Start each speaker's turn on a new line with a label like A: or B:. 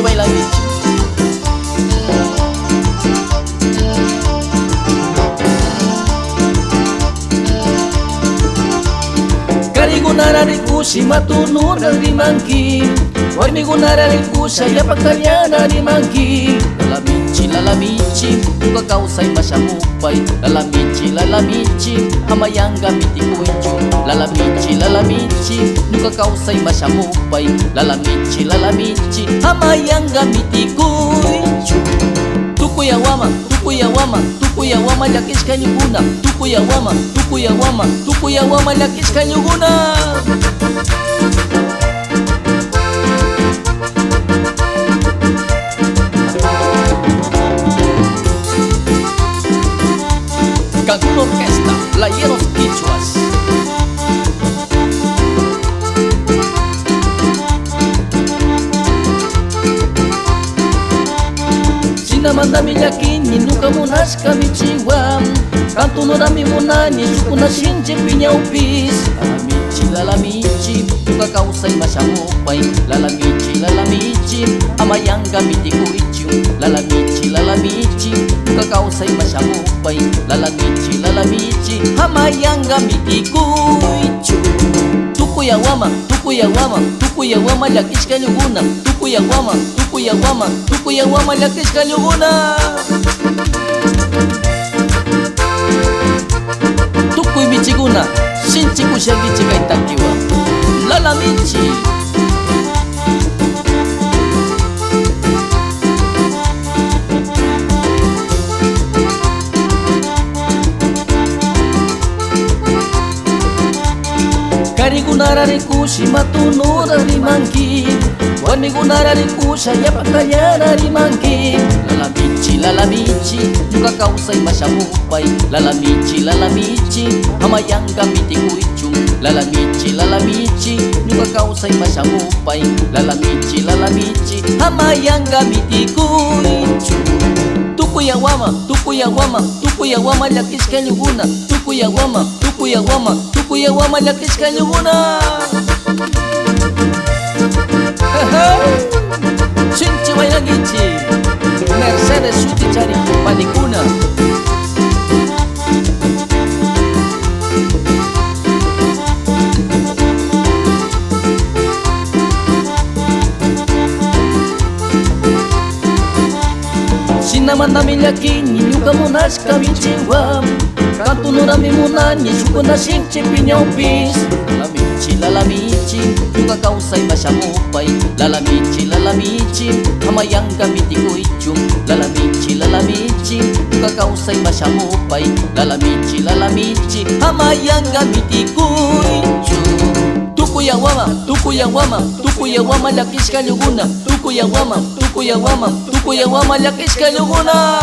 A: baila bichi. Karigunarariku si matunur dari mangki, warmi gunarariku saya paktanya dari mangki. Lalamichi, nuka kau say masyamupay. Lalamichi, hamayang gamiti kuicho. Lalamichi, nuka kau say masyamupay. Lalamichi, hamayang gamiti kuicho. Tukuyawama, lakis kanyuguna. Tukuyawama, lakis kanyuguna. Cancún Orquesta, Playeros Quichuas. Sinamanda milakini nuka munas kami chiwam. Kanto no dami munani sukuna shinche piñaupis. Lalamichi, nuka kausay masyamupay. Lalamichi, amayang gamiti kuichu. Lalamichi, nuka kausay masyamupay. Lalamichi, hamayang gamiti kuichu. Tukuyawama, lakis kanyuguna. Tukuyawama, lakis kanyuguna. Tukuy michiguna, shinchi kushagichi kaitakiwa. Lalamichi. Karigunarariku si matunur dari mangki, warmi gunarariku saya paktanya dari mangki. Lalamichi, nuka kau say masyamupay. Lalamichi, hamayang gamiti kuichung. Lalamichi, nuka kau say masyamupay. Lalamichi, hamayang gamiti kuichung. Tukuyawama, lakis kanyuguna. Tukuyawama, lakis kanyuguna. Shinchi bailagichi, Mercedes suti cari panikuna. Sinamanda milakini nuka munas kami chiwam. Kanto no dami munani sukuna shinche piñaupis. Lalamichi, nuka kausay masyamupay. Lalamichi, hamayang gamiti kuichum. Lalamichi, nuka kausay masyamupay. Lalamichi, hamayang gamiti kuichum. Tukuyawama, lakis kanyuguna. Tukuyawama, lakis kanyuguna.